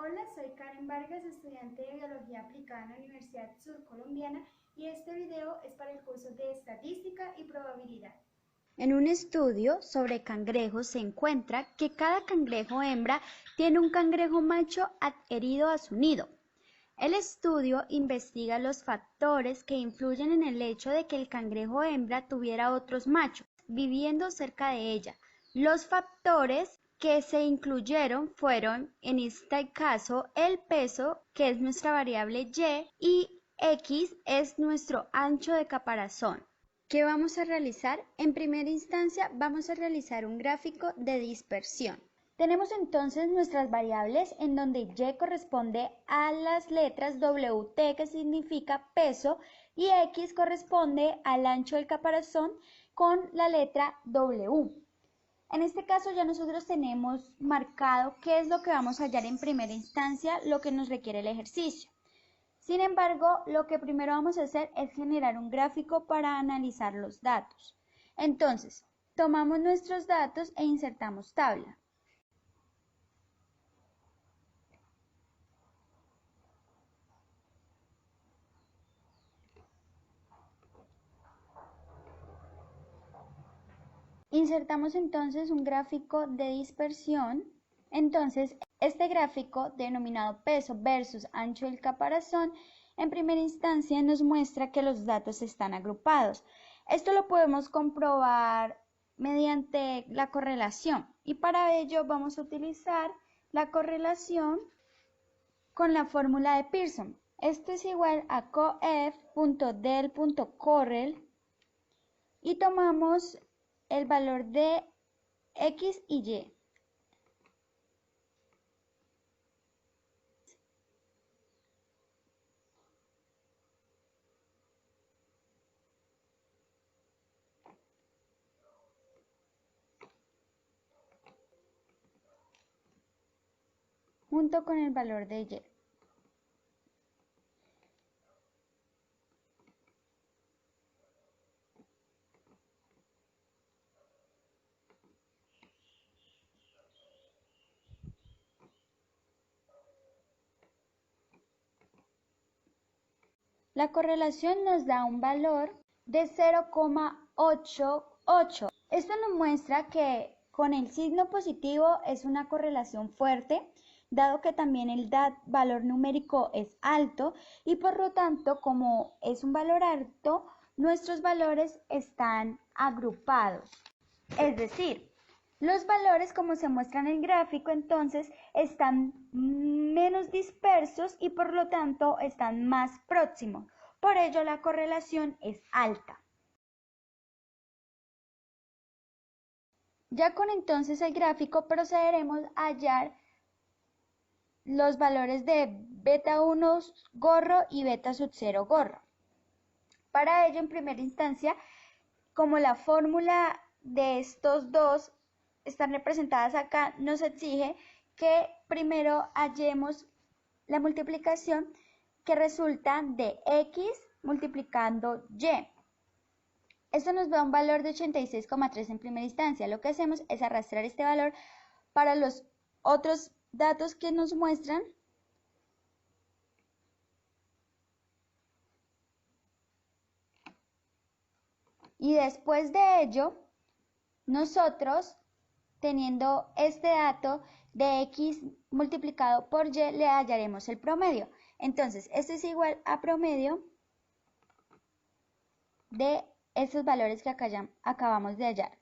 Hola, soy Karen Vargas, estudiante de Biología Aplicada en la Universidad Surcolombiana y este video es para el curso de Estadística y Probabilidad. En un estudio sobre cangrejos se encuentra que cada cangrejo hembra tiene un cangrejo macho adherido a su nido. El estudio investiga los factores que influyen en el hecho de que el cangrejo hembra tuviera otros machos viviendo cerca de ella. Los factores que se incluyeron fueron, en este caso, el peso, que es nuestra variable y X es nuestro ancho de caparazón. ¿Qué vamos a realizar? En primera instancia, vamos a realizar un gráfico de dispersión. Tenemos entonces nuestras variables en donde Y corresponde a las letras WT, que significa peso, y X corresponde al ancho del caparazón con la letra W. En este caso ya nosotros tenemos marcado qué es lo que vamos a hallar en primera instancia, lo que nos requiere el ejercicio. Sin embargo, lo que primero vamos a hacer es generar un gráfico para analizar los datos. Entonces, tomamos nuestros datos e insertamos tabla. Insertamos entonces un gráfico de dispersión. Entonces, este gráfico denominado peso versus ancho del caparazón, en primera instancia nos muestra que los datos están agrupados. Esto lo podemos comprobar mediante la correlación y para ello vamos a utilizar la correlación con la fórmula de Pearson. Esto es igual a coef.del.correl y tomamos el valor de X y Y. Junto con el valor de Y. La correlación nos da un valor de 0,88. Esto nos muestra que con el signo positivo es una correlación fuerte, dado que también el valor numérico es alto y por lo tanto, como es un valor alto, nuestros valores están agrupados. Es decir, los valores, como se muestra en el gráfico, entonces están menos dispersos y por lo tanto están más próximos. Por ello, la correlación es alta. Ya con entonces el gráfico procederemos a hallar los valores de beta 1 gorro y beta sub 0 gorro. Para ello, en primera instancia, como la fórmula de estos dos están representadas acá, nos exige que primero hallemos la multiplicación que resulta de X multiplicando Y. Esto nos da un valor de 86,3 en primera instancia. Lo que hacemos es arrastrar este valor para los otros datos que nos muestran. Y después de ello, nosotros, teniendo este dato de X multiplicado por Y, le hallaremos el promedio. Entonces, esto es igual a promedio de estos valores que acabamos de hallar.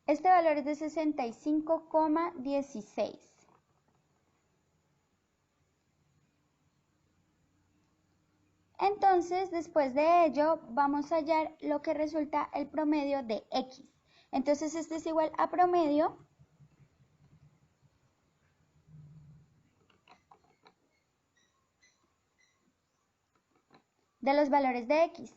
Este valor es de 65,16. Entonces, después de ello, vamos a hallar lo que resulta el promedio de X. Entonces, este es igual a promedio de los valores de X.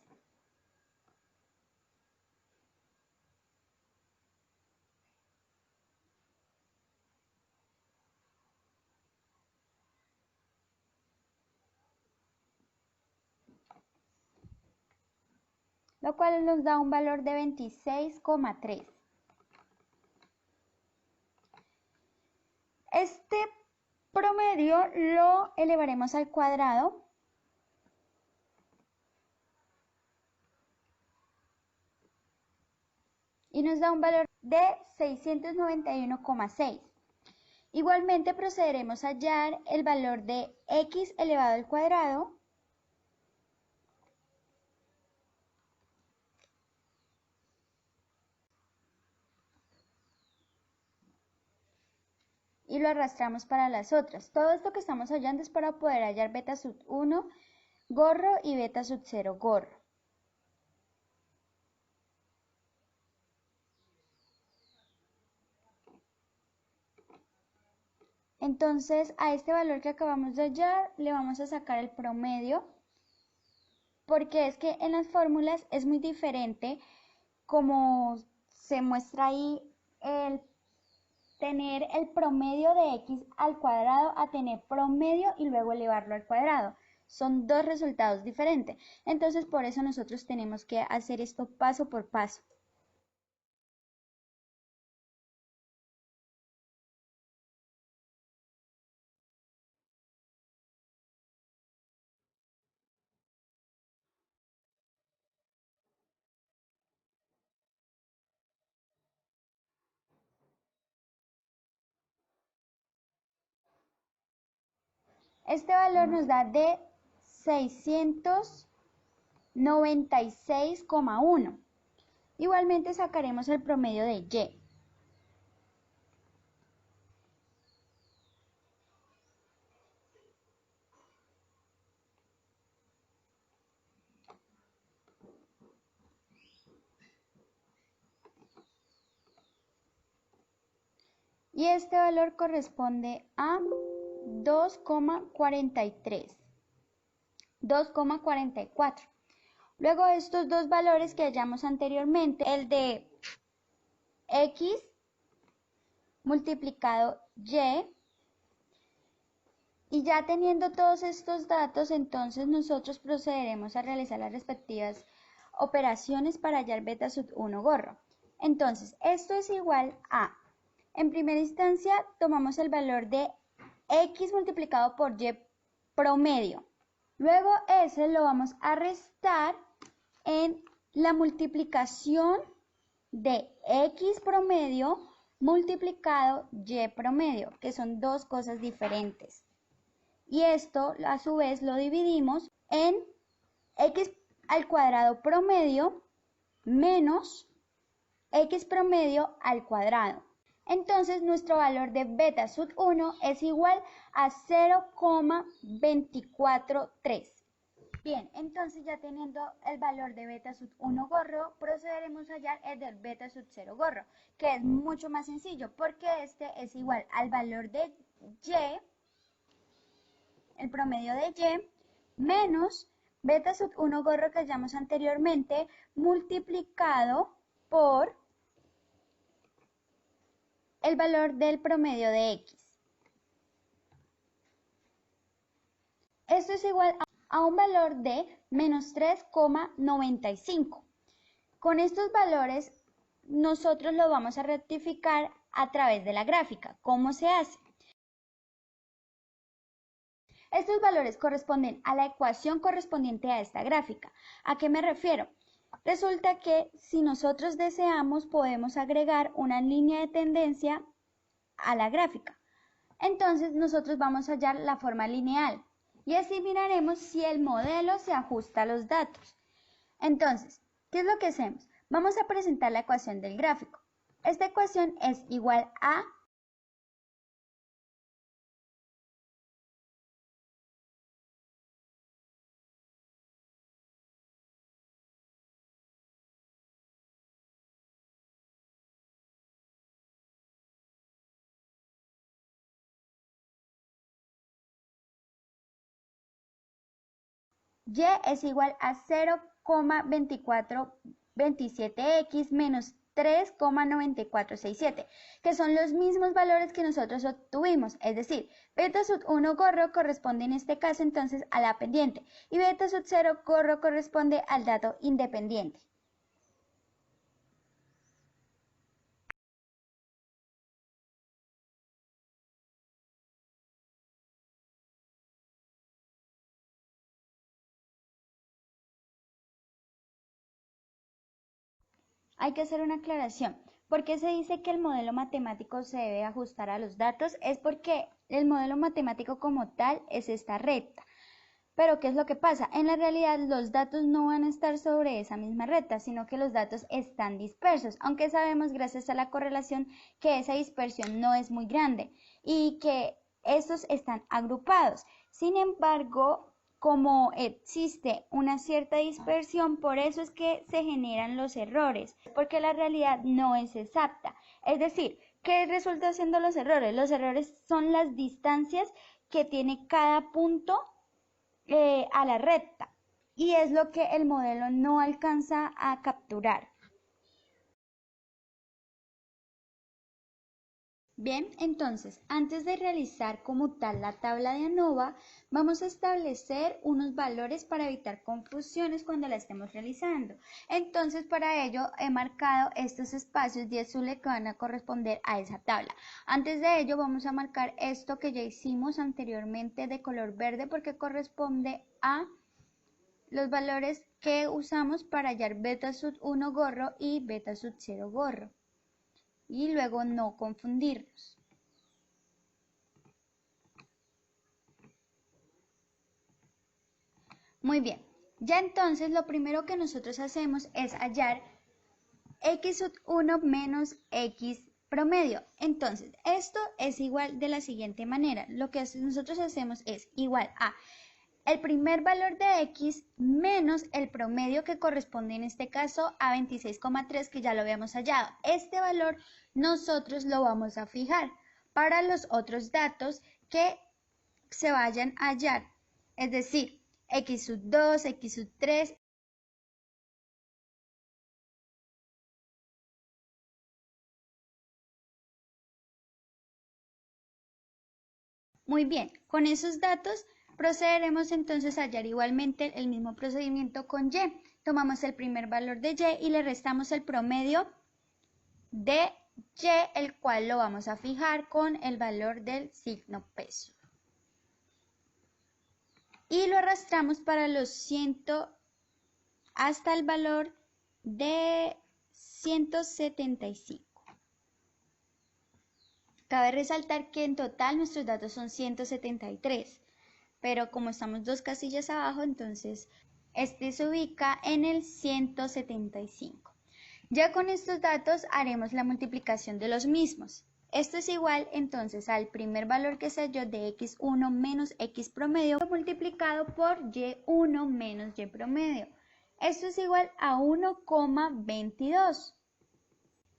lo cual nos da un valor de 26,3. Este promedio lo elevaremos al cuadrado y nos da un valor de 691,6. Igualmente procederemos a hallar el valor de x elevado al cuadrado y lo arrastramos para las otras. Todo esto que estamos hallando es para poder hallar beta sub 1 gorro y beta sub 0 gorro. Entonces, a este valor que acabamos de hallar le vamos a sacar el promedio, porque es que en las fórmulas es muy diferente como se muestra ahí el tener el promedio de x al cuadrado a tener promedio y luego elevarlo al cuadrado. Son dos resultados diferentes. Entonces, por eso nosotros tenemos que hacer esto paso por paso. Este valor nos da de 696,1. Igualmente sacaremos el promedio de y. Y este valor corresponde a 2,43, 2,44. Luego estos dos valores que hallamos anteriormente, el de x multiplicado y ya teniendo todos estos datos, entonces nosotros procederemos a realizar las respectivas operaciones para hallar beta sub 1 gorro. Entonces, esto es igual a, en primera instancia, tomamos el valor de x multiplicado por y promedio. Luego ese lo vamos a restar en la multiplicación de x promedio multiplicado y promedio, que son dos cosas diferentes. Y esto a su vez lo dividimos en x al cuadrado promedio menos x promedio al cuadrado. Entonces nuestro valor de beta sub 1 es igual a 0,243. Bien, entonces ya teniendo el valor de beta sub 1 gorro, procederemos a hallar el del beta sub 0 gorro, que es mucho más sencillo porque este es igual al valor de y, el promedio de y, menos beta sub 1 gorro que hallamos anteriormente, multiplicado por el valor del promedio de x. Esto es igual a un valor de menos 3,95. Con estos valores nosotros lo vamos a rectificar a través de la gráfica. ¿Cómo se hace? Estos valores corresponden a la ecuación correspondiente a esta gráfica. ¿A qué me refiero? Resulta que si nosotros deseamos podemos agregar una línea de tendencia a la gráfica. Entonces nosotros vamos a hallar la forma lineal y así miraremos si el modelo se ajusta a los datos. Entonces, ¿qué es lo que hacemos? Vamos a presentar la ecuación del gráfico. Esta ecuación es igual a y es igual a 0,2427x menos 3,9467, que son los mismos valores que nosotros obtuvimos, es decir, beta sub 1 gorro corresponde en este caso entonces a la pendiente y beta sub 0 gorro corresponde al dato independiente. hay que hacer una aclaración. ¿Por qué se dice que el modelo matemático se debe ajustar a los datos? Es porque el modelo matemático como tal es esta recta. Pero ¿qué es lo que pasa? En la realidad los datos no van a estar sobre esa misma recta, sino que los datos están dispersos, aunque sabemos gracias a la correlación que esa dispersión no es muy grande y que estos están agrupados. Sin embargo, como existe una cierta dispersión, por eso es que se generan los errores, porque la realidad no es exacta. Es decir, ¿qué resulta siendo los errores? Los errores son las distancias que tiene cada punto a la recta, y es lo que el modelo no alcanza a capturar. Bien, entonces, antes de realizar como tal la tabla de ANOVA, vamos a establecer unos valores para evitar confusiones cuando la estemos realizando. Entonces, para ello he marcado estos espacios de azul que van a corresponder a esa tabla. Antes de ello, vamos a marcar esto que ya hicimos anteriormente de color verde porque corresponde a los valores que usamos para hallar beta sub 1 gorro y beta sub 0 gorro. Y luego no confundirnos. Muy bien, ya entonces lo primero que nosotros hacemos es hallar x sub 1 menos x promedio. Entonces, esto es igual de la siguiente manera. Lo que nosotros hacemos es igual a el primer valor de x menos el promedio que corresponde en este caso a 26,3 que ya lo habíamos hallado. Este valor nosotros lo vamos a fijar para los otros datos que se vayan a hallar, es decir, x sub 2, x sub 3. Muy bien, con esos datos procederemos entonces a hallar igualmente el mismo procedimiento con y. Tomamos el primer valor de y y le restamos el promedio de y, el cual lo vamos a fijar con el valor del signo peso. Y lo arrastramos para los 100 hasta el valor de 175. Cabe resaltar que en total nuestros datos son 173, pero como estamos dos casillas abajo, entonces este se ubica en el 175. Ya con estos datos haremos la multiplicación de los mismos. Esto es igual entonces al primer valor que se halló de x1 menos x promedio multiplicado por y1 menos y promedio. Esto es igual a 1,22.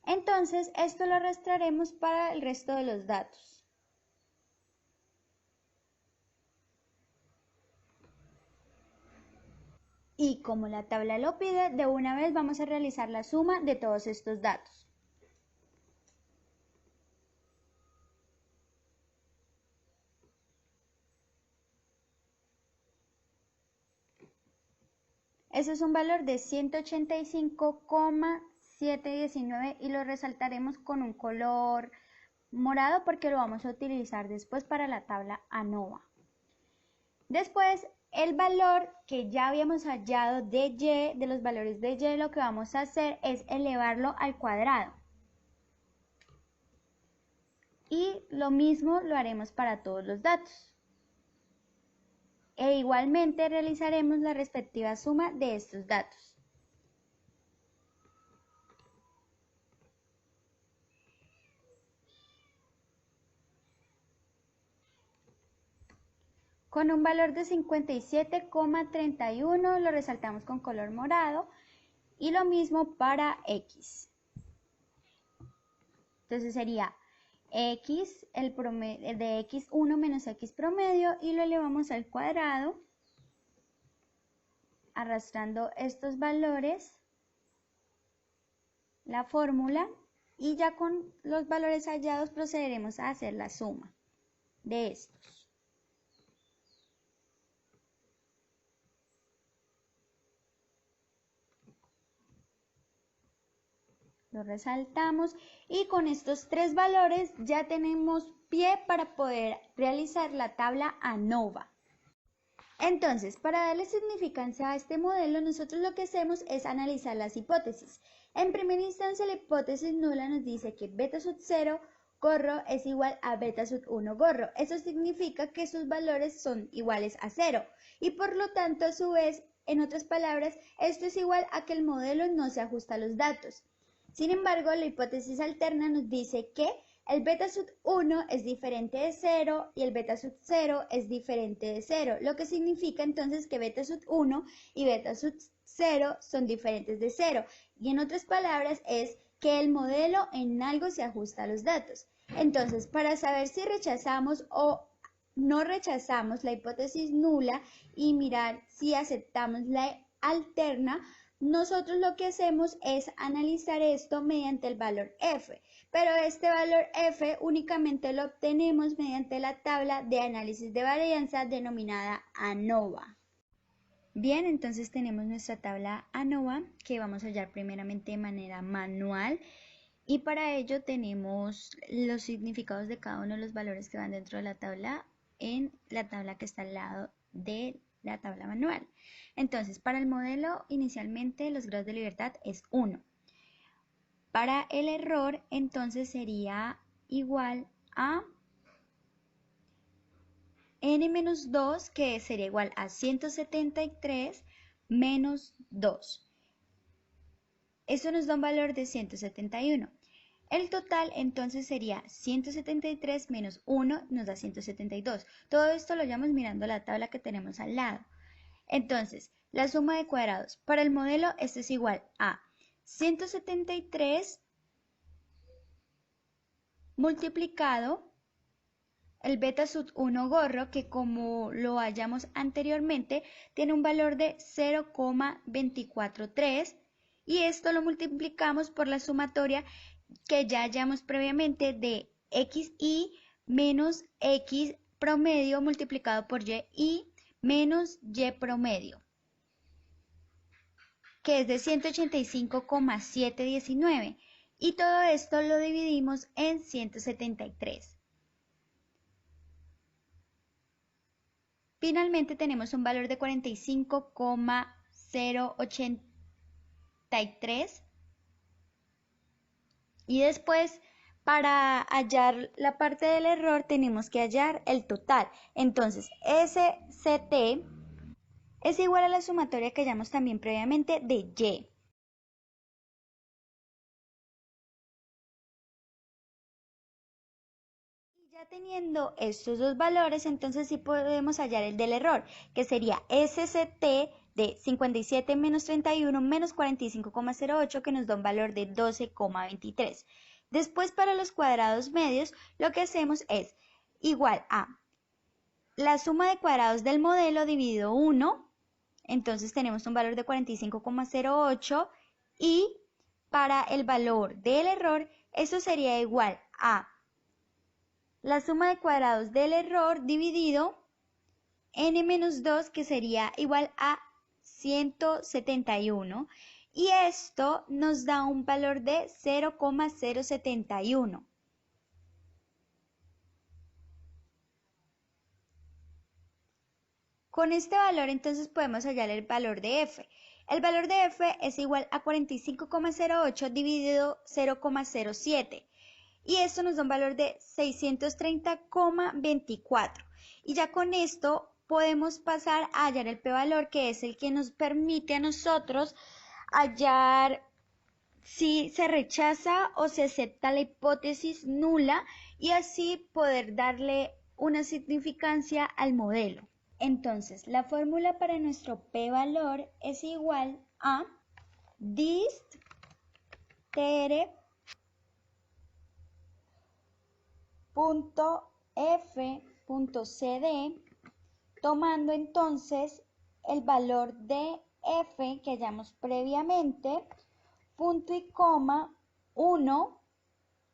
Entonces, esto lo arrastraremos para el resto de los datos. Y como la tabla lo pide, de una vez vamos a realizar la suma de todos estos datos. Ese es un valor de 185,719 y lo resaltaremos con un color morado porque lo vamos a utilizar después para la tabla ANOVA. Después, el valor que ya habíamos hallado de y, de los valores de y, lo que vamos a hacer es elevarlo al cuadrado. Y lo mismo lo haremos para todos los datos. E igualmente realizaremos la respectiva suma de estos datos. Con un valor de 57,31 lo resaltamos con color morado y lo mismo para x. Entonces sería x, el promedio de x1 menos x promedio y lo elevamos al cuadrado arrastrando estos valores, la fórmula, y ya con los valores hallados procederemos a hacer la suma de estos. Lo resaltamos y con estos tres valores ya tenemos pie para poder realizar la tabla ANOVA. Entonces, para darle significancia a este modelo, nosotros lo que hacemos es analizar las hipótesis. En primera instancia, la hipótesis nula nos dice que beta sub 0 gorro es igual a beta sub 1 gorro. Eso significa que sus valores son iguales a 0 y por lo tanto, a su vez, en otras palabras, esto es igual a que el modelo no se ajusta a los datos. Sin embargo, la hipótesis alterna nos dice que el beta sub 1 es diferente de 0 y el beta sub 0 es diferente de 0, lo que significa entonces que beta sub 1 y beta sub 0 son diferentes de 0. Y en otras palabras es que el modelo en algo se ajusta a los datos. Entonces, para saber si rechazamos o no rechazamos la hipótesis nula y mirar si aceptamos la alterna, nosotros lo que hacemos es analizar esto mediante el valor f, pero este valor f únicamente lo obtenemos mediante la tabla de análisis de varianza denominada ANOVA. Bien, entonces tenemos nuestra tabla ANOVA que vamos a hallar primeramente de manera manual y para ello tenemos los significados de cada uno de los valores que van dentro de la tabla en la tabla que está al lado de la tabla manual. Entonces, para el modelo, inicialmente los grados de libertad es 1. Para el error, entonces sería igual a n-2, que sería igual a 173 menos 2. Eso nos da un valor de 171. El total entonces sería 173 menos 1 nos da 172. Todo esto lo llevamos mirando la tabla que tenemos al lado. Entonces, la suma de cuadrados. Para el modelo esto es igual a 173 multiplicado el beta sub 1 gorro, que como lo hallamos anteriormente, tiene un valor de 0,243 y esto lo multiplicamos por la sumatoria que ya hallamos previamente de xy menos x promedio multiplicado por y menos y promedio, que es de 185,719 y todo esto lo dividimos en 173. Finalmente tenemos un valor de 45,083 y después para hallar la parte del error tenemos que hallar el total. Entonces, SCT es igual a la sumatoria que hallamos también previamente de Y. Y ya teniendo estos dos valores, entonces sí podemos hallar el del error, que sería SCT de 57 menos 31 menos 45,08, que nos da un valor de 12,23. Después, para los cuadrados medios, lo que hacemos es igual a la suma de cuadrados del modelo dividido 1, entonces tenemos un valor de 45,08 y para el valor del error, eso sería igual a la suma de cuadrados del error dividido n-2, que sería igual a 171. Y esto nos da un valor de 0,071. Con este valor entonces podemos hallar el valor de f. El valor de f es igual a 45,08 dividido 0,07. Y esto nos da un valor de 630,24. Y ya con esto podemos pasar a hallar el p-valor, que es el que nos permite a nosotros hallar si se rechaza o se acepta la hipótesis nula y así poder darle una significancia al modelo. Entonces, la fórmula para nuestro p-valor es igual a dist tr .f.cd, tomando entonces el valor de f que hallamos previamente, punto y coma 1,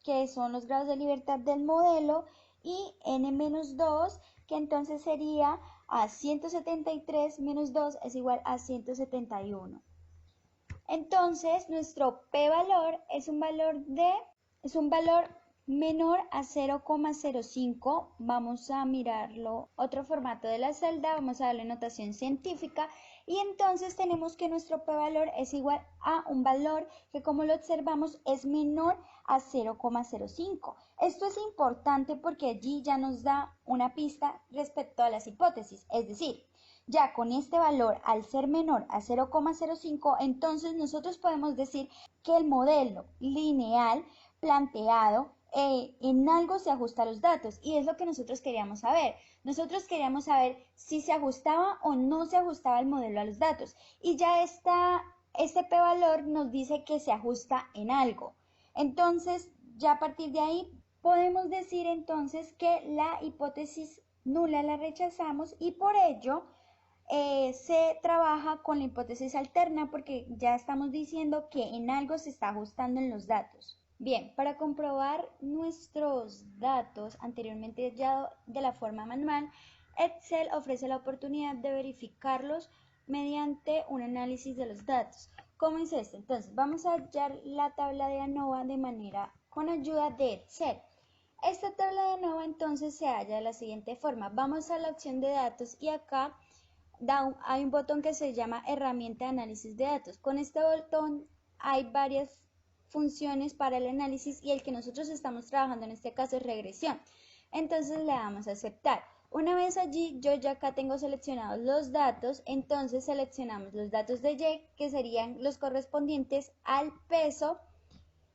que son los grados de libertad del modelo, y n-2, que entonces sería a 173 menos 2 es igual a 171. Entonces, nuestro p-valor es un valor menor a 0,05, vamos a mirarlo, otro formato de la celda, vamos a darle notación científica y entonces tenemos que nuestro p-valor es igual a un valor que como lo observamos es menor a 0,05. Esto es importante porque allí ya nos da una pista respecto a las hipótesis, es decir, ya con este valor al ser menor a 0,05, entonces nosotros podemos decir que el modelo lineal planteado en algo se ajusta a los datos y es lo que nosotros queríamos saber. Nosotros queríamos saber si se ajustaba o no se ajustaba el modelo a los datos y ya este p-valor nos dice que se ajusta en algo. Entonces, ya a partir de ahí podemos decir entonces que la hipótesis nula la rechazamos y por ello se trabaja con la hipótesis alterna porque ya estamos diciendo que en algo se está ajustando en los datos. Bien, para comprobar nuestros datos anteriormente ya de la forma manual, Excel ofrece la oportunidad de verificarlos mediante un análisis de los datos. ¿Cómo es esto? Entonces, vamos a hallar la tabla de ANOVA de manera con ayuda de Excel. Esta tabla de ANOVA entonces se halla de la siguiente forma. Vamos a la opción de datos y acá hay un botón que se llama herramienta de análisis de datos. Con este botón hay varias funciones para el análisis y el que nosotros estamos trabajando en este caso es regresión. Entonces le damos a aceptar. Una vez allí, yo ya acá tengo seleccionados los datos, entonces seleccionamos los datos de Y, que serían los correspondientes al peso,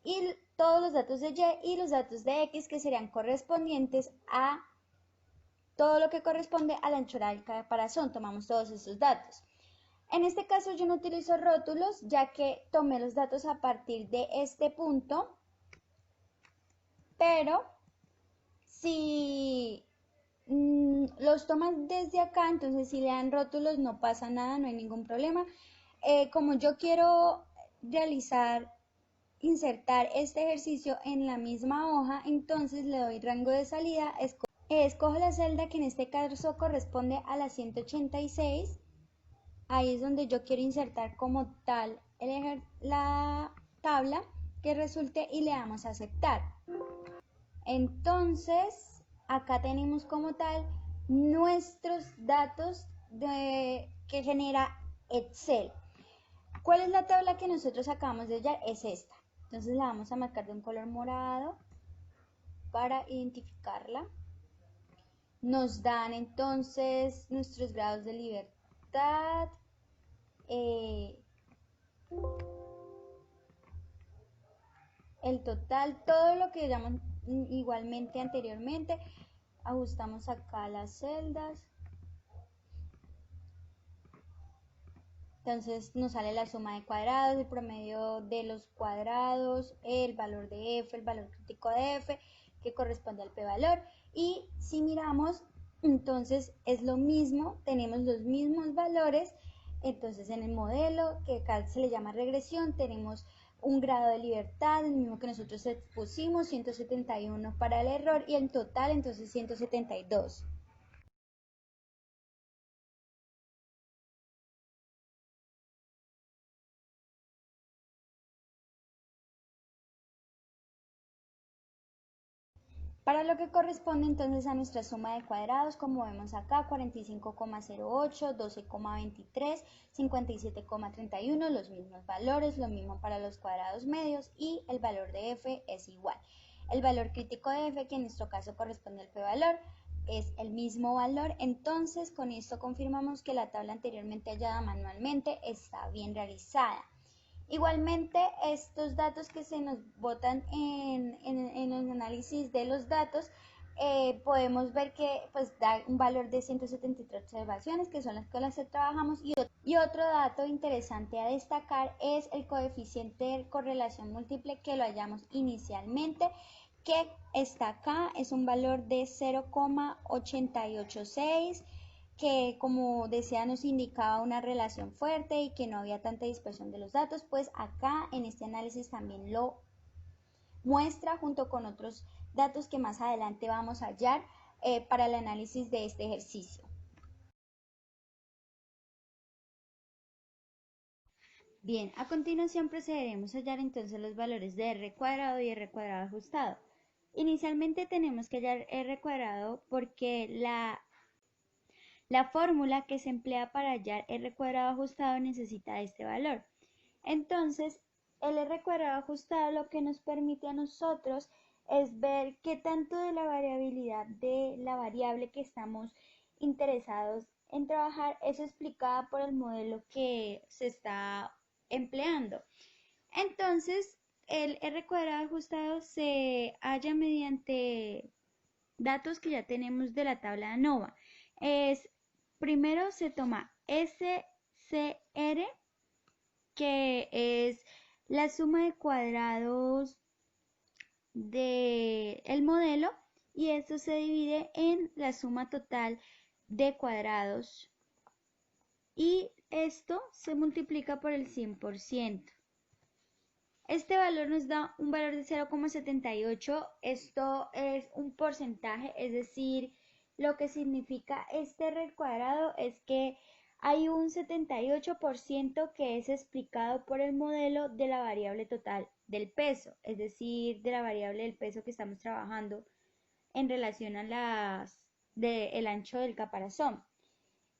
y todos los datos de Y y los datos de X, que serían correspondientes a todo lo que corresponde a la anchura del caparazón. Tomamos todos esos datos. En este caso yo no utilizo rótulos, ya que tomé los datos a partir de este punto, pero si los toman desde acá, entonces si le dan rótulos no pasa nada, no hay ningún problema. Como yo quiero insertar este ejercicio en la misma hoja, entonces le doy rango de salida, escojo la celda que en este caso corresponde a la 186. Ahí es donde yo quiero insertar como tal la tabla que resulte y le damos a aceptar. Entonces, acá tenemos como tal nuestros datos que genera Excel. ¿Cuál es la tabla que nosotros acabamos de hallar? Es esta. Entonces la vamos a marcar de un color morado para identificarla. Nos dan entonces nuestros grados de libertad, el total, todo lo que llamamos igualmente anteriormente. Ajustamos acá las celdas. Entonces nos sale la suma de cuadrados, el promedio de los cuadrados, el valor de F, el valor crítico de F, que corresponde al p-valor. Y si miramos, entonces es lo mismo, tenemos los mismos valores. Entonces en el modelo, que acá se le llama regresión, tenemos un grado de libertad, el mismo que nosotros expusimos, 171 para el error y en total entonces 172. Para lo que corresponde entonces a nuestra suma de cuadrados, como vemos acá, 45,08, 12,23, 57,31, los mismos valores, lo mismo para los cuadrados medios y el valor de F es igual. El valor crítico de F, que en nuestro caso corresponde al p-valor, es el mismo valor, entonces con esto confirmamos que la tabla anteriormente hallada manualmente está bien realizada. Igualmente, estos datos que se nos botan en el análisis de los datos, podemos ver que pues, da un valor de 173 observaciones, que son las con las que trabajamos. Y otro dato interesante a destacar es el coeficiente de correlación múltiple, que lo hallamos inicialmente, que está acá, es un valor de 0,886, que como decía nos indicaba una relación fuerte y que no había tanta dispersión de los datos, pues acá en este análisis también lo muestra junto con otros datos que más adelante vamos a hallar para el análisis de este ejercicio. Bien, a continuación procederemos a hallar entonces los valores de r cuadrado y r cuadrado ajustado. Inicialmente tenemos que hallar R cuadrado porque la fórmula que se emplea para hallar R cuadrado ajustado necesita este valor. Entonces, el R cuadrado ajustado lo que nos permite a nosotros es ver qué tanto de la variabilidad de la variable que estamos interesados en trabajar es explicada por el modelo que se está empleando. Entonces, el R cuadrado ajustado se halla mediante datos que ya tenemos de la tabla de ANOVA. Primero se toma SCR, que es la suma de cuadrados del modelo, y esto se divide en la suma total de cuadrados y esto se multiplica por el 100%. Este valor nos da un valor de 0,78. Esto es un porcentaje, es decir, lo que significa este R cuadrado es que hay un 78% que es explicado por el modelo de la variable total del peso, es decir, de la variable del peso que estamos trabajando en relación a el ancho del caparazón.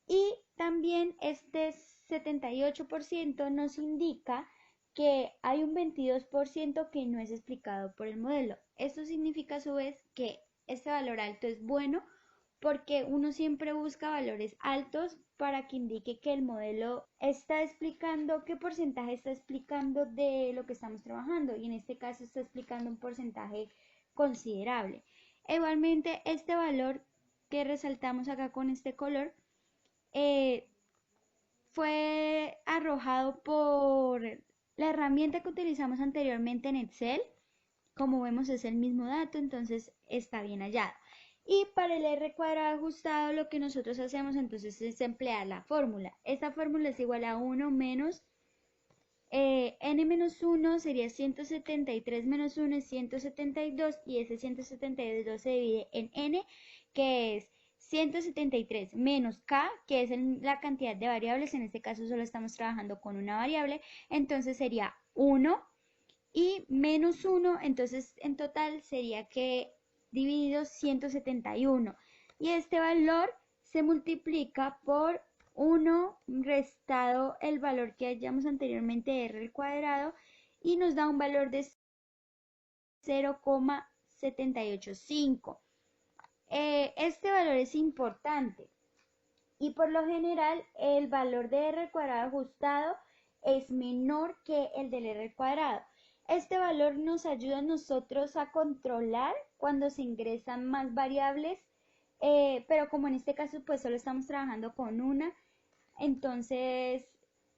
Y también este 78% nos indica que hay un 22% que no es explicado por el modelo. Esto significa a su vez que este valor alto es bueno porque uno siempre busca valores altos para que indique que el modelo está explicando qué porcentaje está explicando de lo que estamos trabajando, y en este caso está explicando un porcentaje considerable. Igualmente, este valor que resaltamos acá con este color fue arrojado por la herramienta que utilizamos anteriormente en Excel. Como vemos es el mismo dato, entonces está bien hallado. Y para el R cuadrado ajustado lo que nosotros hacemos entonces es emplear la fórmula. Esta fórmula es igual a 1 menos n menos 1 sería 173 menos 1 es 172, y ese 172 se divide en n, que es 173 menos k, que es la cantidad de variables. En este caso solo estamos trabajando con una variable, entonces sería 1 y menos 1, entonces en total sería que dividido 171, y este valor se multiplica por 1 restado el valor que hallamos anteriormente, R al cuadrado, y nos da un valor de 0,785. Este valor es importante y por lo general el valor de R al cuadrado ajustado es menor que el del R al cuadrado. Este valor nos ayuda a nosotros a controlar cuando se ingresan más variables, pero como en este caso pues solo estamos trabajando con una, entonces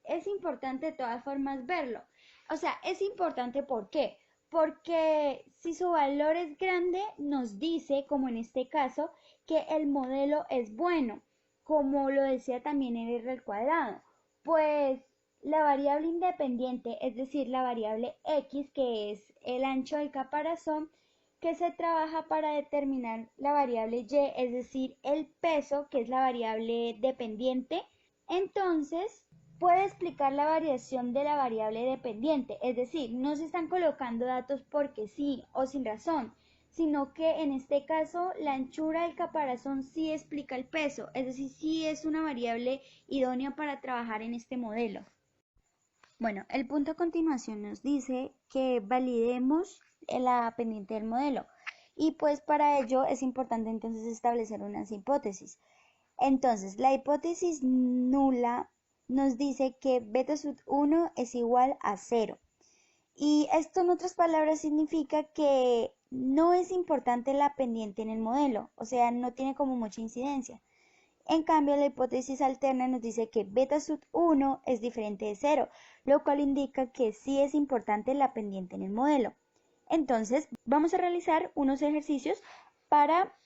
es importante de todas formas verlo. O sea, es importante ¿por qué? Porque si su valor es grande nos dice, como en este caso, que el modelo es bueno, como lo decía también el R al cuadrado. Pues la variable independiente, es decir, la variable X, que es el ancho del caparazón, que se trabaja para determinar la variable Y, es decir, el peso, que es la variable dependiente. Entonces, puede explicar la variación de la variable dependiente, es decir, no se están colocando datos porque sí o sin razón, sino que en este caso la anchura del caparazón sí explica el peso, es decir, sí es una variable idónea para trabajar en este modelo. Bueno, el punto a continuación nos dice que validemos la pendiente del modelo, y pues para ello es importante entonces establecer unas hipótesis. Entonces, la hipótesis nula nos dice que beta sub 1 es igual a 0. Y esto en otras palabras significa que no es importante la pendiente en el modelo, o sea, no tiene como mucha incidencia. En cambio, la hipótesis alterna nos dice que beta sub 1 es diferente de 0, lo cual indica que sí es importante la pendiente en el modelo. Entonces, vamos a realizar unos ejercicios para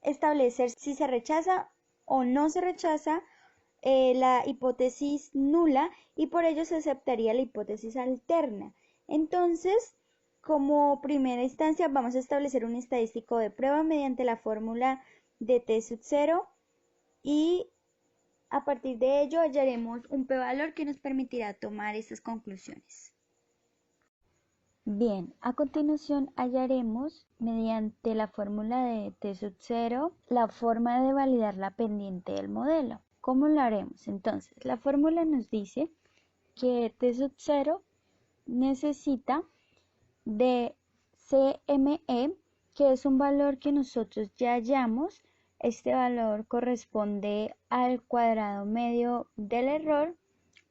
establecer si se rechaza o no se rechaza la hipótesis nula, y por ello se aceptaría la hipótesis alterna. Entonces, como primera instancia vamos a establecer un estadístico de prueba mediante la fórmula de t sub 0, y a partir de ello hallaremos un p-valor que nos permitirá tomar estas conclusiones. Bien, a continuación hallaremos, mediante la fórmula de t sub 0, la forma de validar la pendiente del modelo. ¿Cómo lo haremos? Entonces, la fórmula nos dice que t sub 0 necesita de CME, que es un valor que nosotros ya hallamos. Este valor corresponde al cuadrado medio del error,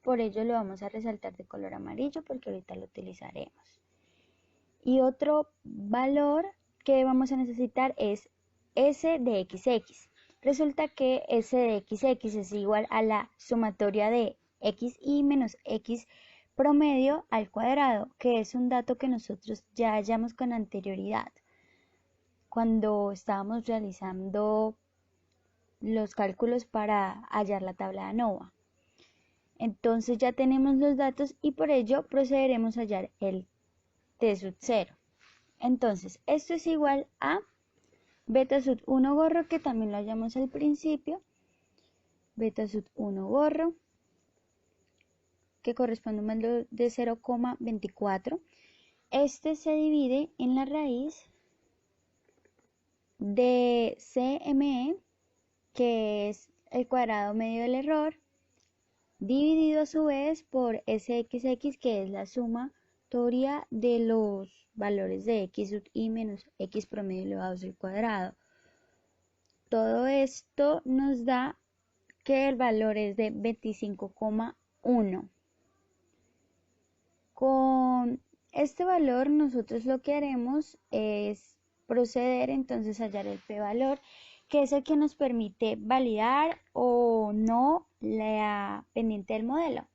por ello lo vamos a resaltar de color amarillo porque ahorita lo utilizaremos. Y otro valor que vamos a necesitar es S de XX. Resulta que S de XX es igual a la sumatoria de XI menos X promedio al cuadrado, que es un dato que nosotros ya hallamos con anterioridad cuando estábamos realizando los cálculos para hallar la tabla de ANOVA. Entonces ya tenemos los datos y por ello procederemos a hallar el t sub 0. Entonces, esto es igual a beta sub 1 gorro, que también lo hallamos al principio, beta sub 1 gorro, que corresponde a un valor de 0,24. Este se divide en la raíz de CME, que es el cuadrado medio del error, dividido a su vez por SXX, que es la sumatoria de los valores de X sub I menos X promedio elevados al cuadrado. Todo esto nos da que el valor es de 25,1. Con este valor nosotros lo que haremos es proceder entonces a hallar el p-valor, que es el que nos permite validar o no la pendiente del modelo.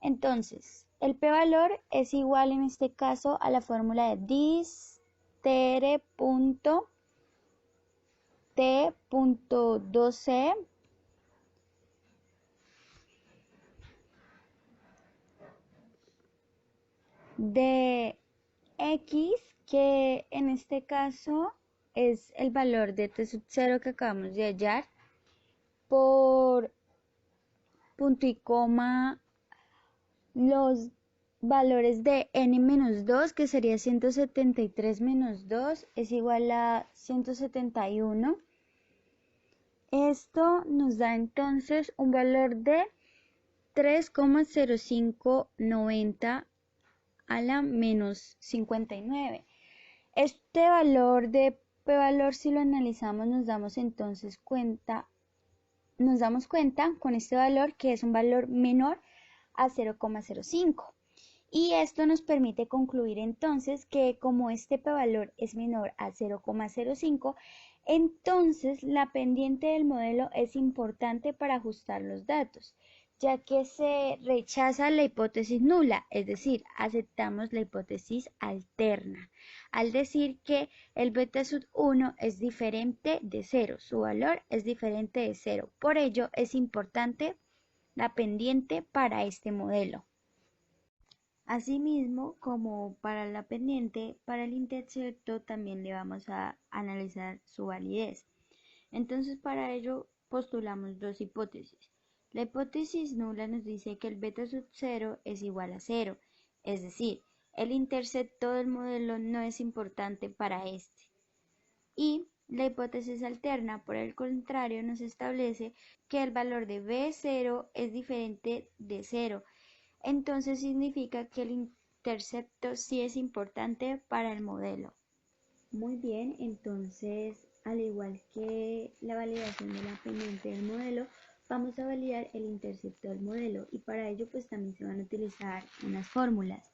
Entonces, el p-valor es igual en este caso a la fórmula de dis.t.12 de X, que en este caso es el valor de t sub 0 que acabamos de hallar, por punto y coma los valores de n-2, que sería 173 menos 2, es igual a 171. Esto nos da entonces un valor de 3,0590 a la menos 59. Este valor de p-valor, si lo analizamos, nos damos cuenta con este valor que es un valor menor a 0,05. Y esto nos permite concluir entonces que como este p-valor es menor a 0,05, entonces la pendiente del modelo es importante para ajustar los datos, ya que se rechaza la hipótesis nula, es decir, aceptamos la hipótesis alterna, al decir que el beta sub 1 es diferente de 0, su valor es diferente de 0. Por ello es importante la pendiente para este modelo. Asimismo, como para la pendiente, para el intercepto también le vamos a analizar su validez. Entonces, para ello postulamos dos hipótesis. La hipótesis nula nos dice que el beta sub 0 es igual a 0, es decir, el intercepto del modelo no es importante para este. Y la hipótesis alterna, por el contrario, nos establece que el valor de B0 es diferente de 0. Entonces significa que el intercepto sí es importante para el modelo. Muy bien, entonces al igual que la validación de la pendiente del modelo, vamos a validar el intercepto del modelo y para ello pues también se van a utilizar unas fórmulas.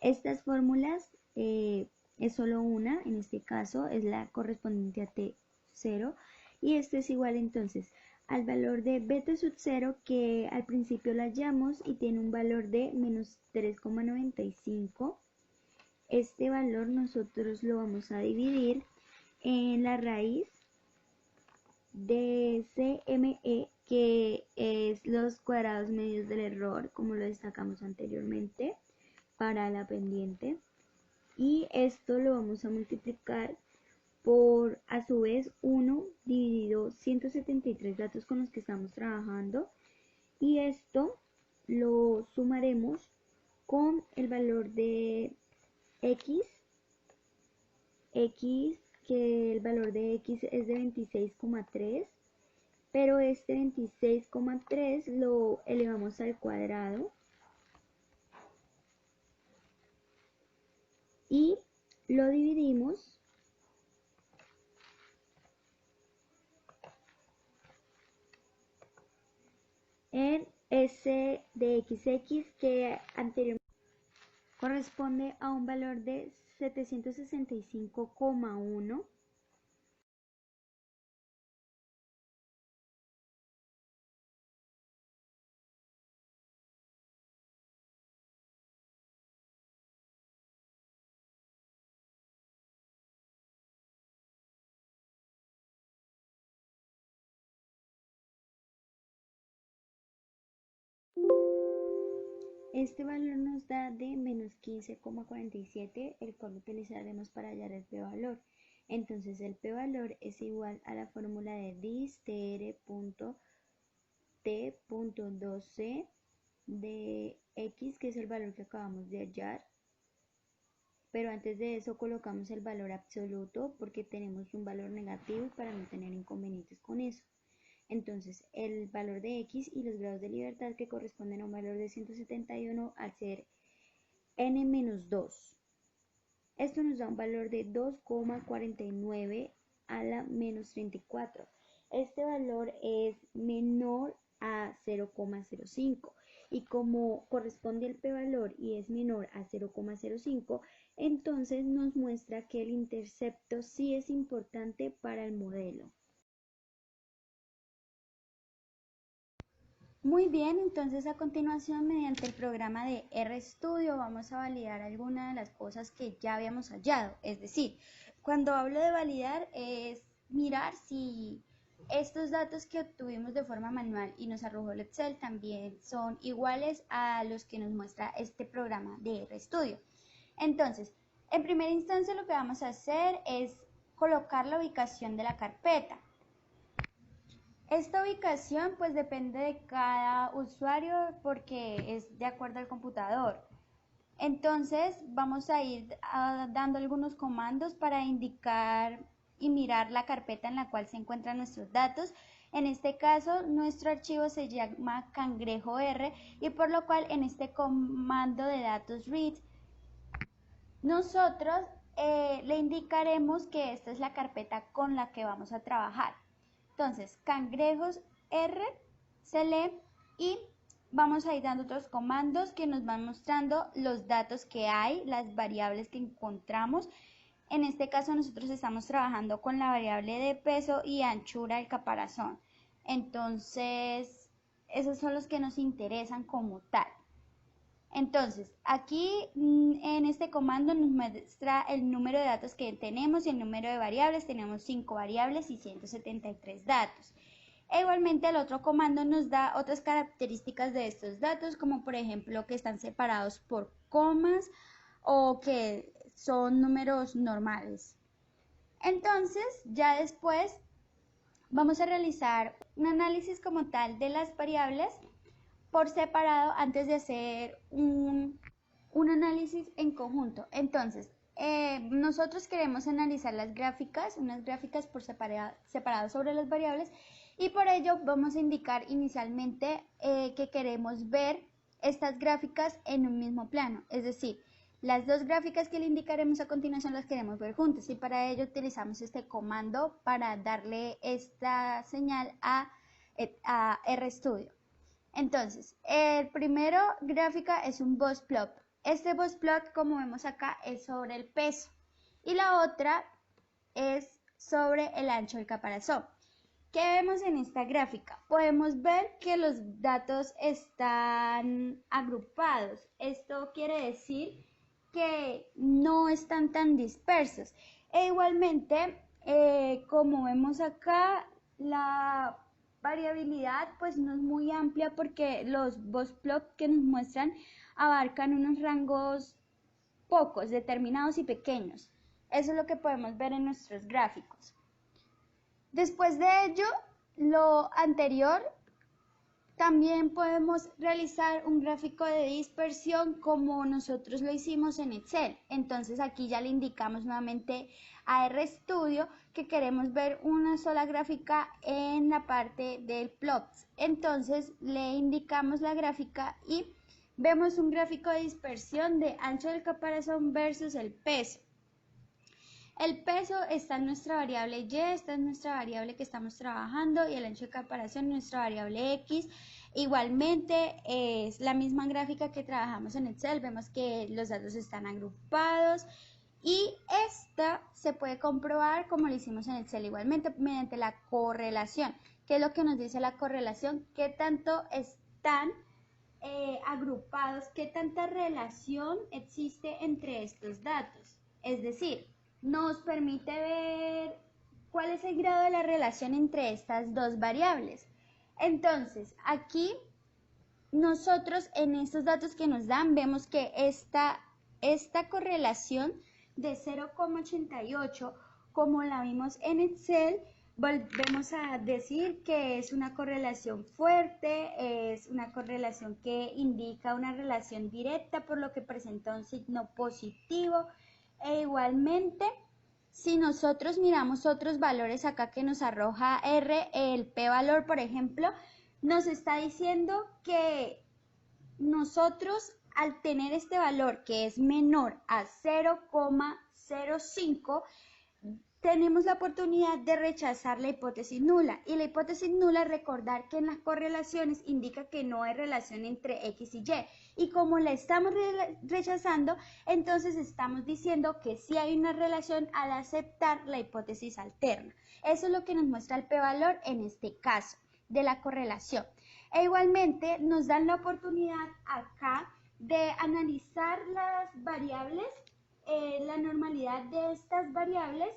Estas fórmulas es solo una, en este caso es la correspondiente a T0 y esto es igual entonces al valor de beta sub 0 que al principio lo hallamos y tiene un valor de menos 3,95. Este valor nosotros lo vamos a dividir en la raíz de CME, que es los cuadrados medios del error, como lo destacamos anteriormente, para la pendiente. Y esto lo vamos a multiplicar por a su vez 1 dividido 173 datos con los que estamos trabajando y esto lo sumaremos con el valor de X, que el valor de X es de 26,3, pero este 26,3 lo elevamos al cuadrado y lo dividimos en S de XX, que anteriormente corresponde a un valor de 765,1. Este valor nos da de menos 15,47, el cual utilizaremos para hallar el p-valor. Entonces el p-valor es igual a la fórmula de dis.t.12 de x, que es el valor que acabamos de hallar. Pero antes de eso colocamos el valor absoluto porque tenemos un valor negativo y para no tener inconvenientes con eso. Entonces, el valor de x y los grados de libertad, que corresponden a un valor de 171 al ser n-2. Esto nos da un valor de 2,49 a la menos 34. Este valor es menor a 0,05 y como corresponde al p-valor y es menor a 0,05, entonces nos muestra que el intercepto sí es importante para el modelo. Muy bien, entonces a continuación, mediante el programa de RStudio, vamos a validar algunas de las cosas que ya habíamos hallado. Es decir, cuando hablo de validar es mirar si estos datos que obtuvimos de forma manual y nos arrojó el Excel también son iguales a los que nos muestra este programa de RStudio. Entonces, en primera instancia lo que vamos a hacer es colocar la ubicación de la carpeta. Esta ubicación pues depende de cada usuario porque es de acuerdo al computador. Entonces vamos a ir dando algunos comandos para indicar y mirar la carpeta en la cual se encuentran nuestros datos. En este caso nuestro archivo se llama Cangrejo R y por lo cual en este comando de datos read nosotros le indicaremos que esta es la carpeta con la que vamos a trabajar. Entonces, cangrejos R se lee y vamos a ir dando otros comandos que nos van mostrando los datos que hay, las variables que encontramos. En este caso nosotros estamos trabajando con la variable de peso y anchura del caparazón. Entonces, esos son los que nos interesan como tal. Entonces, aquí en este comando nos muestra el número de datos que tenemos y el número de variables. Tenemos 5 variables y 173 datos. E igualmente el otro comando nos da otras características de estos datos, como por ejemplo que están separados por comas o que son números normales. Entonces, ya después vamos a realizar un análisis como tal de las variables por separado antes de hacer un análisis en conjunto. Entonces, nosotros queremos analizar las gráficas, unas gráficas por separado sobre las variables, y por ello vamos a indicar inicialmente que queremos ver estas gráficas en un mismo plano, es decir, las dos gráficas que le indicaremos a continuación las queremos ver juntas y para ello utilizamos este comando para darle esta señal a RStudio. Entonces, el primero gráfica es un box plot. Este box plot, como vemos acá, es sobre el peso y la otra es sobre el ancho del caparazón. ¿Qué vemos en esta gráfica? Podemos ver que los datos están agrupados. Esto quiere decir que no están tan dispersos. E igualmente, como vemos acá, la variabilidad pues no es muy amplia porque los box plots que nos muestran abarcan unos rangos pocos, determinados y pequeños. Eso es lo que podemos ver en nuestros gráficos. Después de ello, lo anterior También podemos realizar un gráfico de dispersión como nosotros lo hicimos en Excel. Entonces aquí ya le indicamos nuevamente a RStudio que queremos ver una sola gráfica en la parte del plots. Entonces le indicamos la gráfica y vemos un gráfico de dispersión de ancho del caparazón versus el peso. El peso está en nuestra variable Y, esta es nuestra variable que estamos trabajando, y el ancho de caparazón es nuestra variable X. Igualmente es la misma gráfica que trabajamos en Excel, vemos que los datos están agrupados y esta se puede comprobar como lo hicimos en Excel igualmente mediante la correlación. ¿Qué es lo que nos dice la correlación? ¿Qué tanto están agrupados? ¿Qué tanta relación existe entre estos datos? Es decir, nos permite ver cuál es el grado de la relación entre estas dos variables. Entonces, aquí nosotros en estos datos que nos dan vemos que esta correlación de 0,88, como la vimos en Excel, volvemos a decir que es una correlación fuerte, es una correlación que indica una relación directa, por lo que presenta un signo positivo. E igualmente, si nosotros miramos otros valores acá que nos arroja R, el p-valor, por ejemplo, nos está diciendo que nosotros al tener este valor que es menor a 0,05, tenemos la oportunidad de rechazar la hipótesis nula. Y la hipótesis nula, recordar que en las correlaciones indica que no hay relación entre X y Y. Y como la estamos rechazando, entonces estamos diciendo que sí hay una relación al aceptar la hipótesis alterna. Eso es lo que nos muestra el p-valor en este caso de la correlación. E igualmente nos dan la oportunidad acá de analizar las variables, la normalidad de estas variables,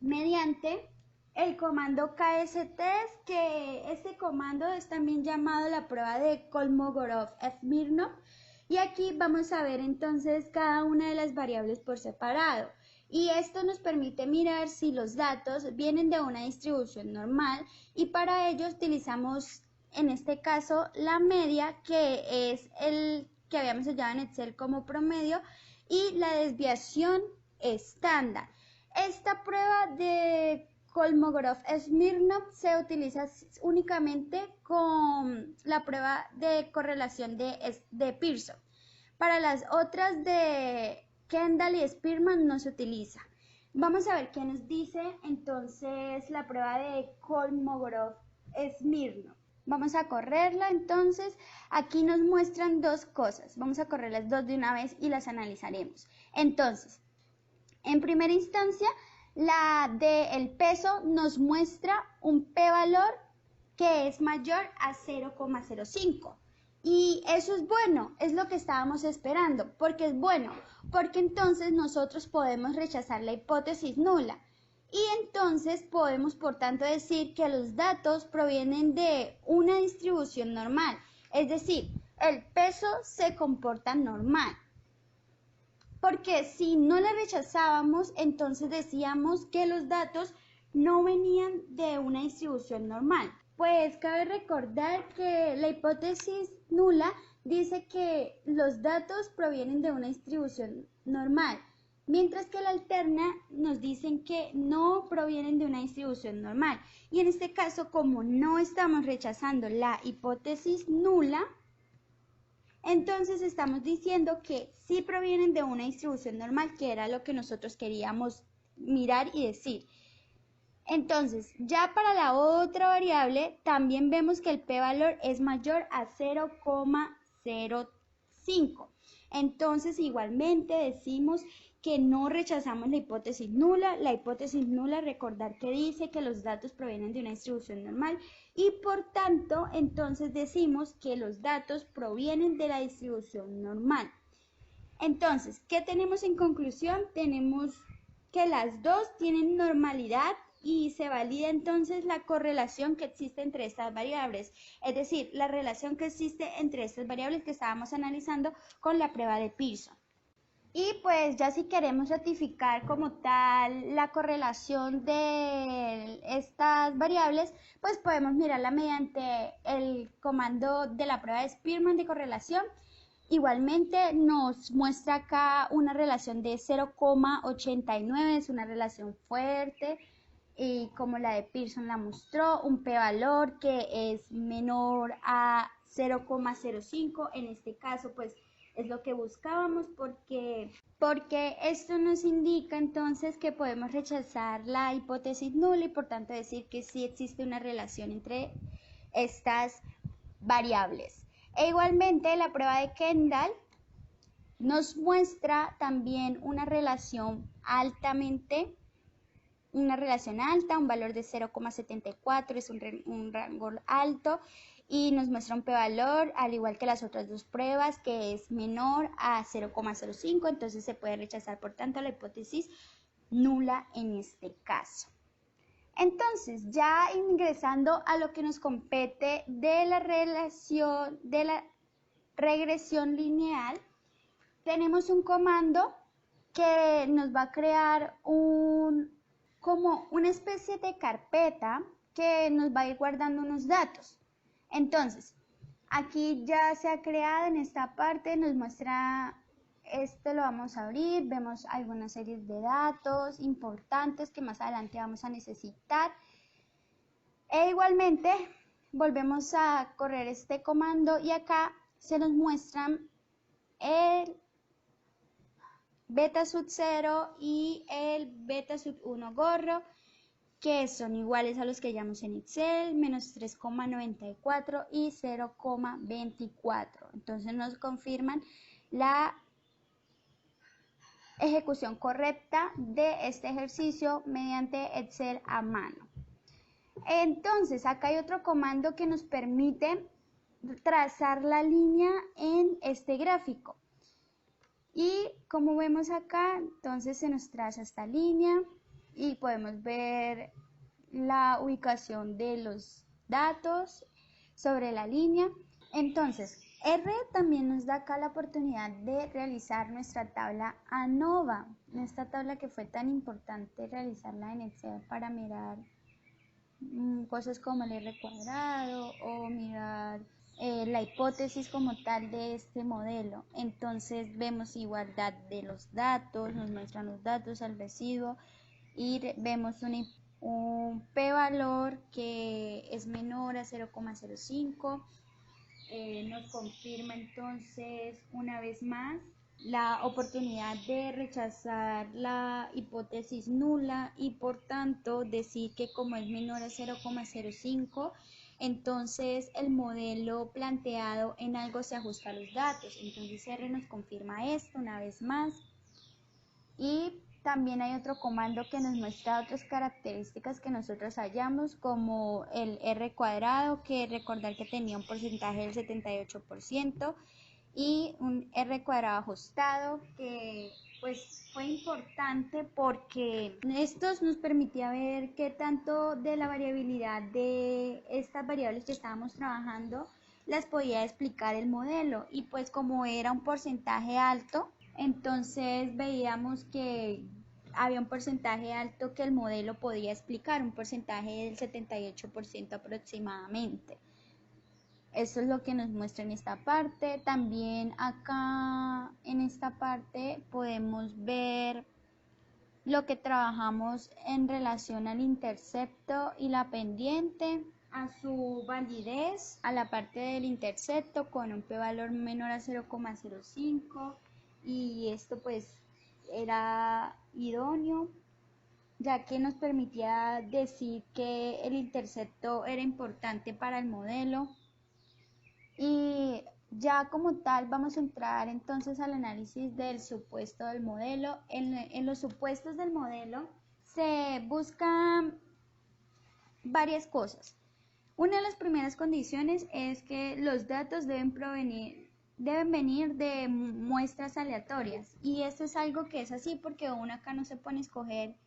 mediante el comando KSTest, que este comando es también llamado la prueba de Kolmogorov-Smirnov, y aquí vamos a ver entonces cada una de las variables por separado, y esto nos permite mirar si los datos vienen de una distribución normal, y para ello utilizamos en este caso la media, que es el que habíamos hallado en Excel como promedio, y la desviación estándar. Esta prueba de Kolmogorov-Smirnov se utiliza únicamente con la prueba de correlación de Pearson. Para las otras de Kendall y Spearman no se utiliza. Vamos a ver qué nos dice entonces la prueba de Kolmogorov-Smirnov. Vamos a correrla, entonces aquí nos muestran dos cosas. Vamos a correr las dos de una vez y las analizaremos. Entonces, en primera instancia, la del peso nos muestra un p-valor que es mayor a 0,05. Y eso es bueno, es lo que estábamos esperando. ¿Por qué es bueno? Porque entonces nosotros podemos rechazar la hipótesis nula. Y entonces podemos, por tanto, decir que los datos provienen de una distribución normal. Es decir, el peso se comporta normal. Porque si no la rechazábamos, entonces decíamos que los datos no venían de una distribución normal. Pues cabe recordar que la hipótesis nula dice que los datos provienen de una distribución normal, mientras que la alterna nos dicen que no provienen de una distribución normal. Y en este caso, como no estamos rechazando la hipótesis nula, entonces estamos diciendo que sí provienen de una distribución normal, que era lo que nosotros queríamos mirar y decir. Entonces, ya para la otra variable, también vemos que el p-valor es mayor a 0,05. Entonces, igualmente decimos que no rechazamos la hipótesis nula. La hipótesis nula, recordar que dice que los datos provienen de una distribución normal y por tanto, entonces decimos que los datos provienen de la distribución normal. Entonces, ¿qué tenemos en conclusión? Tenemos que las dos tienen normalidad y se valida entonces la correlación que existe entre estas variables, es decir, la relación que existe entre estas variables que estábamos analizando con la prueba de Pearson. Y pues ya si queremos ratificar como tal la correlación de estas variables, pues podemos mirarla mediante el comando de la prueba de Spearman de correlación. Igualmente nos muestra acá una relación de 0,89, es una relación fuerte y como la de Pearson la mostró, un p-valor que es menor a 0,05, en este caso pues es lo que buscábamos porque esto nos indica entonces que podemos rechazar la hipótesis nula y por tanto decir que sí existe una relación entre estas variables. E igualmente la prueba de Kendall nos muestra también una relación alta, un valor de 0,74, es un rango alto y nos muestra un p-valor al igual que las otras dos pruebas que es menor a 0,05, entonces se puede rechazar por tanto la hipótesis nula en este caso. Entonces, ya ingresando a lo que nos compete de la relación de la regresión lineal, tenemos un comando que nos va a crear como una especie de carpeta que nos va a ir guardando unos datos. Entonces, aquí ya se ha creado en esta parte, nos muestra, esto lo vamos a abrir, vemos algunas series de datos importantes que más adelante vamos a necesitar. E igualmente, volvemos a correr este comando y acá se nos muestran el beta sub 0 y el beta sub 1 gorro, que son iguales a los que hallamos en Excel, menos 3,94 y 0,24. Entonces nos confirman la ejecución correcta de este ejercicio mediante Excel a mano. Entonces, acá hay otro comando que nos permite trazar la línea en este gráfico. Y como vemos acá, entonces se nos traza esta línea y podemos ver la ubicación de los datos sobre la línea. Entonces, R también nos da acá la oportunidad de realizar nuestra tabla ANOVA, esta tabla que fue tan importante realizarla en Excel para mirar cosas como el R cuadrado o mirar la hipótesis como tal de este modelo. Entonces vemos igualdad de los datos, nos muestran los datos al residuo y vemos un p-valor que es menor a 0,05. Nos confirma entonces una vez más la oportunidad de rechazar la hipótesis nula y por tanto decir que como es menor a 0,05, entonces el modelo planteado en algo se ajusta a los datos. Entonces R nos confirma esto una vez más. Y también hay otro comando que nos muestra otras características que nosotros hallamos, como el R cuadrado, que recordar que tenía un porcentaje del 78%, y un R cuadrado ajustado, que pues fue importante porque estos nos permitía ver qué tanto de la variabilidad de estas variables que estábamos trabajando las podía explicar el modelo, y pues como era un porcentaje alto, entonces veíamos que había un porcentaje alto que el modelo podía explicar, un porcentaje del 78% aproximadamente. Eso es lo que nos muestra en esta parte. También acá en esta parte podemos ver lo que trabajamos en relación al intercepto y la pendiente, a su validez, a la parte del intercepto con un p-valor menor a 0,05, y esto pues era idóneo ya que nos permitía decir que el intercepto era importante para el modelo. Y ya como tal vamos a entrar entonces al análisis del supuesto del modelo. En los supuestos del modelo se buscan varias cosas. Una de las primeras condiciones es que los datos deben venir de muestras aleatorias, y esto es algo que es así porque uno acá no se pone a escoger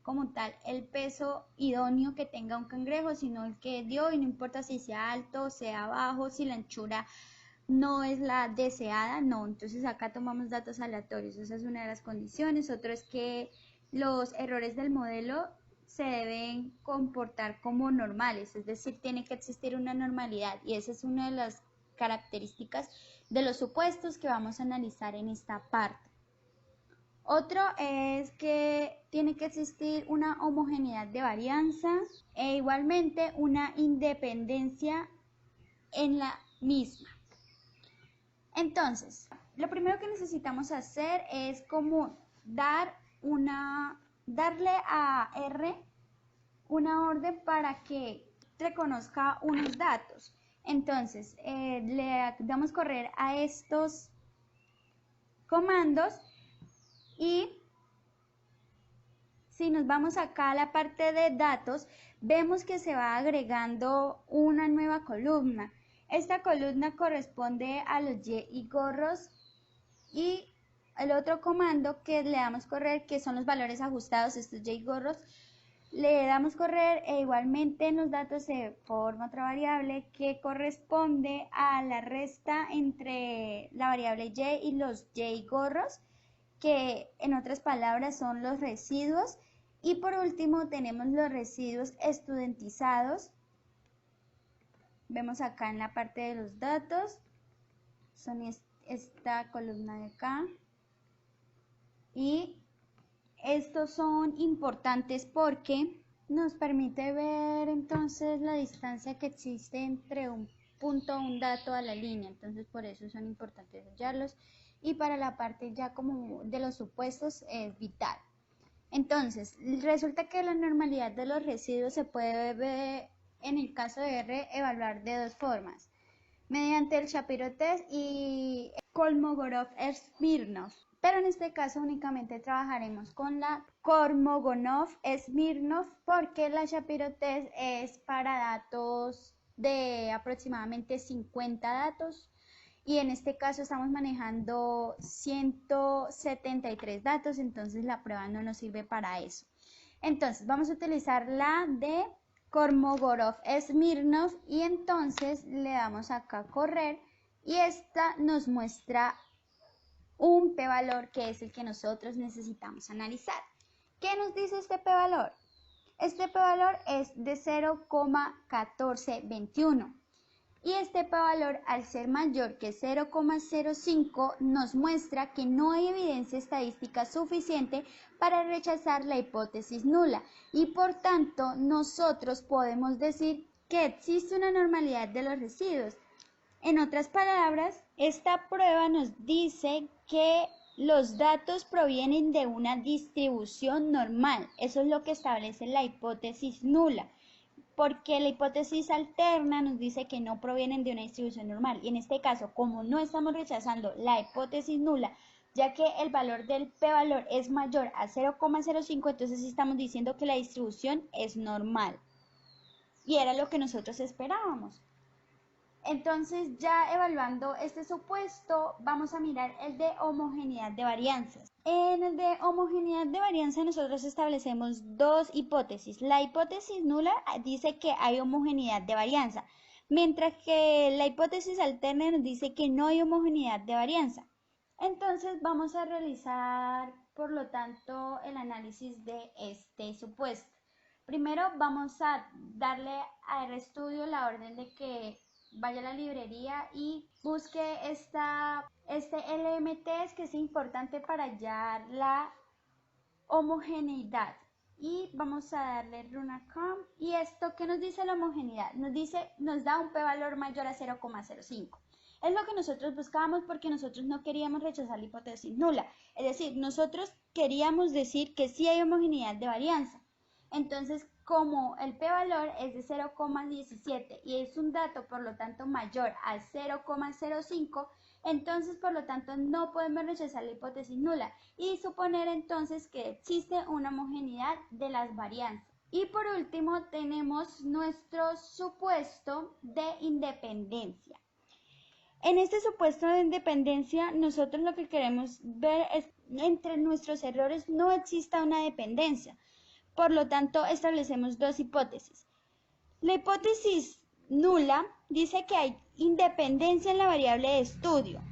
como tal el peso idóneo que tenga un cangrejo, sino el que dio, y no importa si sea alto o sea bajo, si la anchura no es la deseada, no. Entonces acá tomamos datos aleatorios, esa es una de las condiciones. Otro es que los errores del modelo se deben comportar como normales, es decir, tiene que existir una normalidad y esa es una de las características de los supuestos que vamos a analizar en esta parte. Otro es que tiene que existir una homogeneidad de varianza e igualmente una independencia en la misma. Entonces, lo primero que necesitamos hacer es como darle a R una orden para que reconozca unos datos. Entonces, le damos correr a estos comandos y si nos vamos acá a la parte de datos, vemos que se va agregando una nueva columna. Esta columna corresponde a los Y y gorros y el otro comando que le damos correr, que son los valores ajustados, estos Y y gorros, le damos correr e igualmente en los datos se forma otra variable que corresponde a la resta entre la variable Y y los Y y gorros, que en otras palabras son los residuos. Y por último tenemos los residuos estudentizados. Vemos acá en la parte de los datos, son esta columna de acá. Y estos son importantes porque nos permite ver entonces la distancia que existe entre un punto, un dato a la línea. Entonces por eso son importantes hallarlos. Y para la parte ya como de los supuestos es vital. Entonces, resulta que la normalidad de los residuos se puede ver, en el caso de R, evaluar de dos formas, mediante el Shapiro test y Kolmogorov-Smirnov. Pero en este caso únicamente trabajaremos con la Kolmogorov-Smirnov porque la Shapiro test es para datos de aproximadamente 50 datos. Y en este caso estamos manejando 173 datos, entonces la prueba no nos sirve para eso. Entonces vamos a utilizar la de Kolmogorov-Smirnov y entonces le damos acá a correr y esta nos muestra un p-valor que es el que nosotros necesitamos analizar. ¿Qué nos dice este p-valor? Este p-valor es de 0,1421. Y este p-valor, al ser mayor que 0,05, nos muestra que no hay evidencia estadística suficiente para rechazar la hipótesis nula y por tanto nosotros podemos decir que existe una normalidad de los residuos. En otras palabras, esta prueba nos dice que los datos provienen de una distribución normal. Eso es lo que establece la hipótesis nula, porque la hipótesis alterna nos dice que no provienen de una distribución normal. Y en este caso, como no estamos rechazando la hipótesis nula, ya que el valor del p-valor es mayor a 0,05, entonces estamos diciendo que la distribución es normal. Y era lo que nosotros esperábamos. Entonces, ya evaluando este supuesto, vamos a mirar el de homogeneidad de varianzas. En el de homogeneidad de varianza nosotros establecemos dos hipótesis. La hipótesis nula dice que hay homogeneidad de varianza, mientras que la hipótesis alterna nos dice que no hay homogeneidad de varianza. Entonces vamos a realizar, por lo tanto, el análisis de este supuesto. Primero vamos a darle a RStudio la orden de que vaya a la librería y busque este LMTest, que es importante para hallar la homogeneidad. Y vamos a darle run acá. Y esto, ¿qué nos dice la homogeneidad? Nos da un p-valor mayor a 0,05. Es lo que nosotros buscábamos porque nosotros no queríamos rechazar la hipótesis nula. Es decir, nosotros queríamos decir que sí hay homogeneidad de varianza. Entonces, como el p-valor es de 0,17 y es un dato por lo tanto mayor a 0,05, entonces por lo tanto no podemos rechazar la hipótesis nula y suponer entonces que existe una homogeneidad de las varianzas. Y por último tenemos nuestro supuesto de independencia. En este supuesto de independencia, nosotros lo que queremos ver es que entre nuestros errores no exista una dependencia. Por lo tanto, establecemos dos hipótesis. La hipótesis nula dice que hay independencia en la variable de estudio,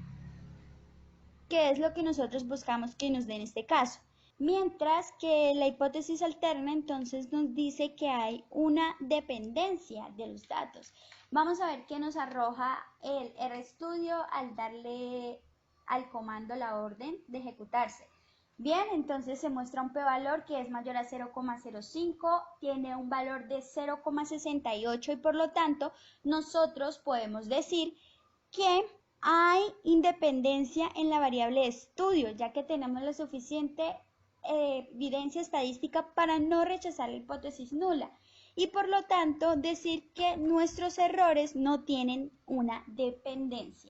que es lo que nosotros buscamos que nos dé en este caso. Mientras que la hipótesis alterna entonces nos dice que hay una dependencia de los datos. Vamos a ver qué nos arroja el RStudio al darle al comando la orden de ejecutarse. Bien, entonces se muestra un p-valor que es mayor a 0,05, tiene un valor de 0,68 y por lo tanto nosotros podemos decir que hay independencia en la variable de estudio, ya que tenemos la suficiente evidencia estadística para no rechazar la hipótesis nula y por lo tanto decir que nuestros errores no tienen una dependencia.